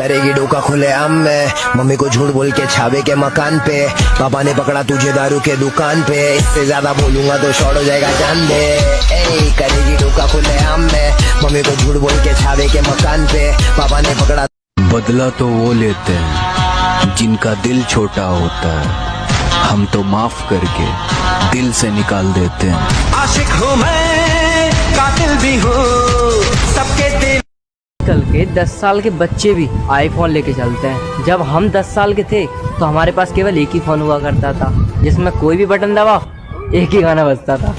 करेगी डोका खुले आम में, मम्मी को झूठ बोल के छावे के मकान पे, पापा ने पकड़ा तुझे दारू के दुकान पे, इससे ज्यादा बोलूंगा तो शॉर्ट हो जाएगा जान दे। करेगी डोका खुले आम में, मम्मी को झूठ बोल के छावे के मकान पे, पापा ने पकड़ा। बदला तो वो लेते हैं जिनका दिल छोटा होता है, हम तो माफ करके दिल से निकाल देते हैं। आशिक हूँ मैं, कातिल भी हूँ, सबके दिल। कल के 10 साल के बच्चे भी आईफोन लेके चलते हैं। जब हम 10 साल के थे तो हमारे पास केवल एक ही फोन हुआ करता था, जिसमें कोई भी बटन दबाओ एक ही गाना बजता था।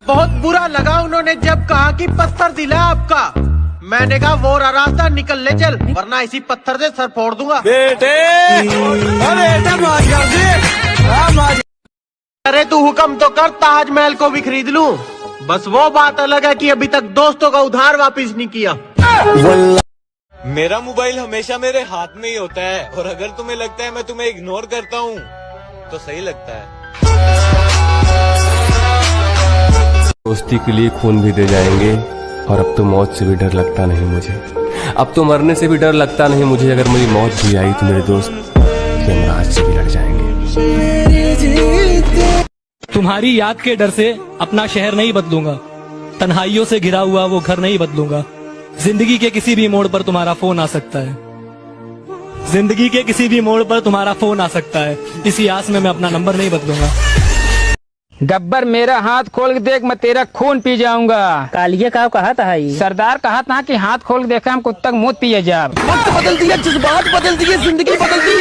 बहुत बुरा लगा उन्होंने जब कहा कि पत्थर दिला आपका। मैंने कहा वो रास्ता निकल ले चल, वरना इसी पत्थर से सर फोड़ दूंगा। अरे तू हुक्म तो कर, ताजमहल को भी खरीद लूं। बस वो बात अलग है कि अभी तक दोस्तों का उधार वापस नहीं किया। मेरा मोबाइल हमेशा मेरे हाथ में ही होता है, और अगर तुम्हें लगता है मैं तुम्हें इग्नोर करता हूँ तो सही लगता है। दोस्ती के लिए खून भी दे जाएंगे, और अब तो मौत से भी डर लगता नहीं मुझे। अब तो मरने से भी डर लगता नहीं मुझे। अगर मेरी मौत भी आई तो मेरे दोस्त यमराज से भी लड़ जाएंगे। तुम्हारी याद के डर से अपना शहर नहीं बदलूंगा, तन्हाइयों से घिरा हुआ वो घर नहीं बदलूंगा। जिंदगी के किसी भी मोड़ पर तुम्हारा फोन आ सकता है, जिंदगी के किसी भी मोड़ पर तुम्हारा फोन आ सकता है। इसी आस में मैं अपना नंबर नहीं बदलूंगा। गब्बर मेरा हाथ खोल के देख, मैं तेरा खून पी जाऊंगा। कालिया का कहा था सरदार कहा था कि हाथ खोल के देखा हम कुत्ता मुँह पिए जा। वक्त बदल दिया, जज्बात बदल दिए, जिंदगी बदल दी।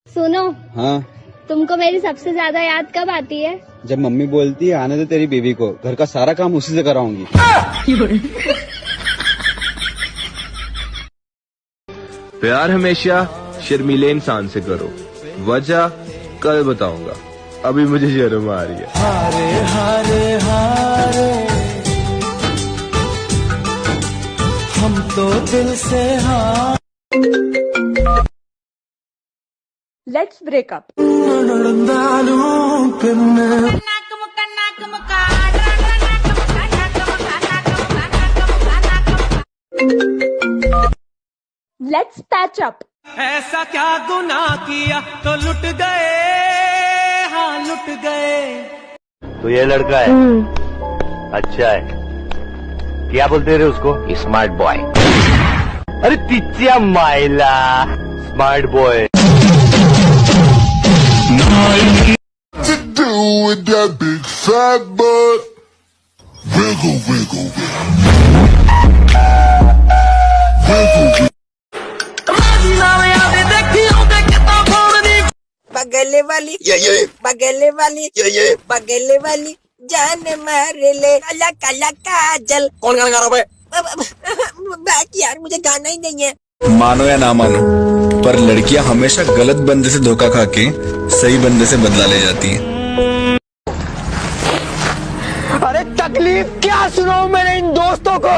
सुनो, हाँ तुमको मेरी सबसे ज्यादा याद कब आती है? जब मम्मी बोलती है आने दे तेरी बीवी को, घर का सारा काम उसी से कराऊंगी। प्यार हमेशा शर्मीले इंसान से करो, वजह कल बताऊंगा, अभी मुझे शर्म आ रही है। हारे हारे हारे हम तो दिल से हार। Let's break up. Let's patch up. ऐसा क्या गुनाह किया तो लुट गए, हाँ लुट गए। तो ये लड़का है, अच्छा है। क्या बोलते रहे उसको? Smart boy. अरे तिच्या मायला, smart boy. To do with that big fat butt? Wiggle, wiggle, wiggle. बगले वाली बगले वाली बगले वाली जान मार ले, काला काला काजल। कौन गाना गा रहा है? बाकी यार मुझे गाना ही नहीं है। मानो या ना मानो, पर लड़कियां हमेशा गलत बंदे से धोखा खा के सही बंदे से बदला ले जाती हैं। अरे तकलीफ क्या सुनाऊं मैंने इन दोस्तों को,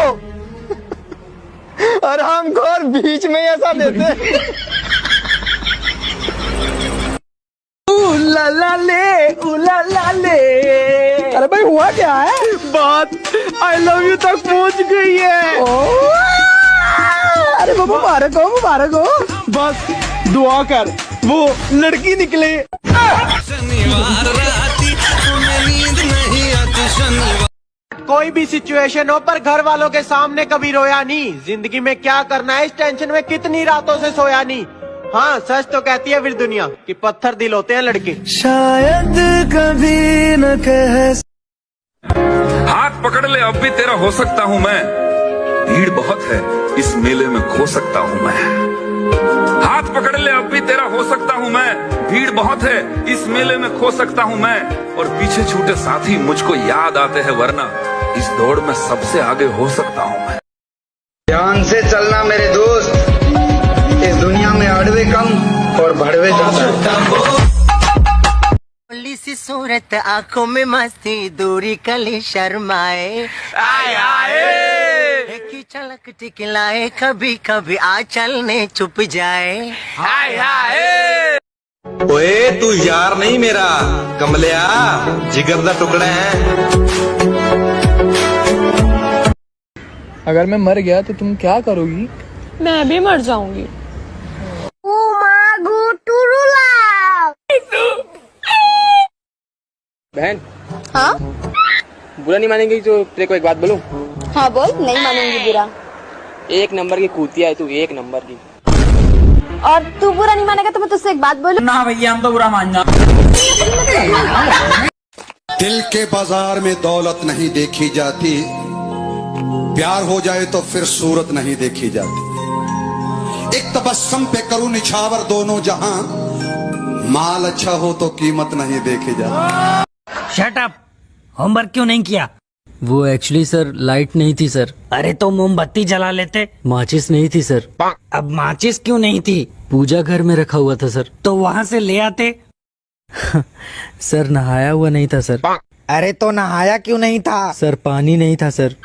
और हमको और बीच में ऐसा देते। उला ले। अरे भाई हुआ क्या है? बात आई लव यू तक पहुंच गई है। अरे बाबा मुबारक हो। बस दुआ कर वो लड़की निकले। शनिवार राती तुम्हें नींद नहीं आती शनिवार। कोई भी सिचुएशन हो पर घर वालों के सामने कभी रोया नहीं। जिंदगी में क्या करना है इस टेंशन में कितनी रातों से सोया नहीं। हाँ सच तो कहती है फिर दुनिया कि पत्थर दिल होते हैं लड़के। शायद कभी न कह। हाथ पकड़ ले अब भी तेरा हो सकता हूँ मैं, भीड़ बहुत है इस मेले में खो सकता हूँ मैं। हाथ पकड़ ले अब भी तेरा हो सकता हूँ मैं, भीड़ बहुत है इस मेले में खो सकता हूँ मैं। और पीछे छूटे साथी मुझको याद आते हैं, वरना इस दौड़ में सबसे आगे हो सकता हूँ मैं। ध्यान से चलना मेरे दोस्त, इस दुनिया में अड़वे कम और भड़वे ज्यादा। सी सूरत आंखों में मस्ती, दूरी कली शर्माए। आए आए की झलक टिकलाए, कभी कभी आंचल ने छुप जाए। हाय हाय। ओए तू यार नहीं मेरा, कमलिया जिगर दा टुकड़ा है। अगर मैं मर गया तो तुम क्या करोगी? मैं भी मर जाऊंगी। बहन, हाँ बुरा नहीं मानेंगी तो तेरे को एक बात बोलूं? हाँ बोल, नहीं मानूंगी बुरा। एक नंबर की कूतिया है तू, एक नंबर की। और तू बुरा नहीं मानेगा तो मैं तुझसे एक बात बोलूं? ना भैया, हम तो बुरा मानना। दिल के बाजार में दौलत नहीं देखी जाती, प्यार हो जाए तो फिर सूरत नहीं देखी जाती। एक तबस्सुम पे करूं निछावर दोनों जहां, माल अच्छा हो तो कीमत नहीं देखी जाती। शट अप, होमवर्क क्यों नहीं किया? वो एक्चुअली सर लाइट नहीं थी सर। अरे तो मोमबत्ती जला लेते। माचिस नहीं थी सर। अब माचिस क्यों नहीं थी? पूजा घर में रखा हुआ था सर। तो वहाँ से ले आते। सर नहाया हुआ नहीं था सर। अरे तो नहाया क्यों नहीं था? सर पानी नहीं था सर।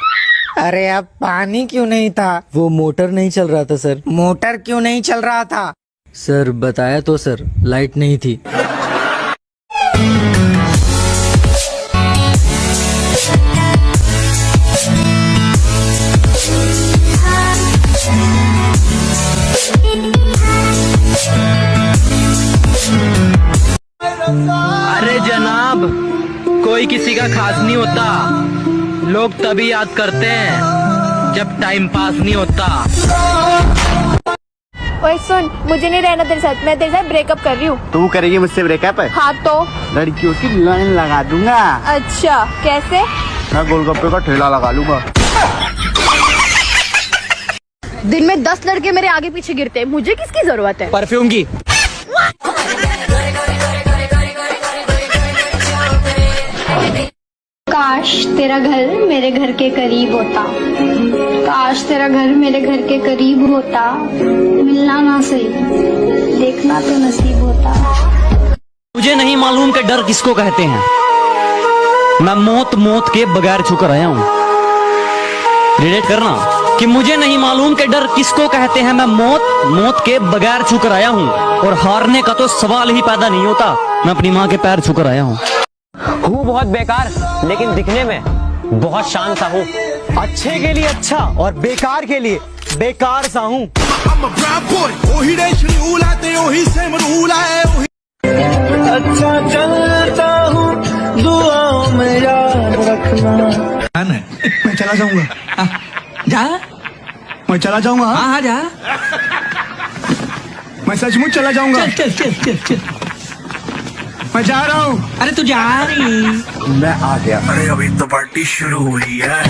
अरे अब पानी क्यों नहीं था? वो मोटर नहीं चल रहा था सर। मोटर क्यों नहीं चल रहा था? सर बताया तो सर, लाइट नहीं थी। अरे जनाब, कोई किसी का खास नहीं होता, लोग तभी याद करते हैं जब टाइम पास नहीं होता। ओए सुन, मुझे नहीं रहना तेरे साथ, मैं तेरे साथ ब्रेकअप कर रही हूँ। तू करेगी मुझसे ब्रेकअप? हाँ तो लड़कियों की लाइन लगा दूंगा। अच्छा कैसे? मैं गोलगप्पे का ठेला लगा लूंगा। दिन में 10 लड़के मेरे आगे पीछे गिरते हैं, मुझे किसकी जरूरत है? परफ्यूम की। काश तेरा घर मेरे घर के करीब होता, काश तेरा घर मेरे घर के करीब होता, मिलना ना सही देखना तो नसीब होता। मुझे नहीं मालूम कि डर किसको कहते हैं, मैं मौत मौत के बगैर छूकर आया हूँ। रिलेट करना कि मुझे नहीं मालूम कि डर किसको कहते हैं, मैं मौत मौत के बगैर छूकर आया हूँ। और हारने का तो सवाल ही पैदा नहीं होता, मैं अपनी माँ के पैर छूकर आया हूँ। हूँ बहुत बेकार लेकिन दिखने में बहुत शान सा हूँ। अच्छे के लिए अच्छा और बेकार के लिए बेकार सा हूँ। अच्छा चलता हूँ, दुआओं में याद रखना। मैं चला जाऊंगा। जा, मैं चला जाऊंगा। हाँ जा, मैं सचमुच चला जाऊंगा। चल चल चल चल। मैं जा रहा हूँ। अरे तू जा रही। मैं आ गया। अरे अभी तो पार्टी शुरू हुई है।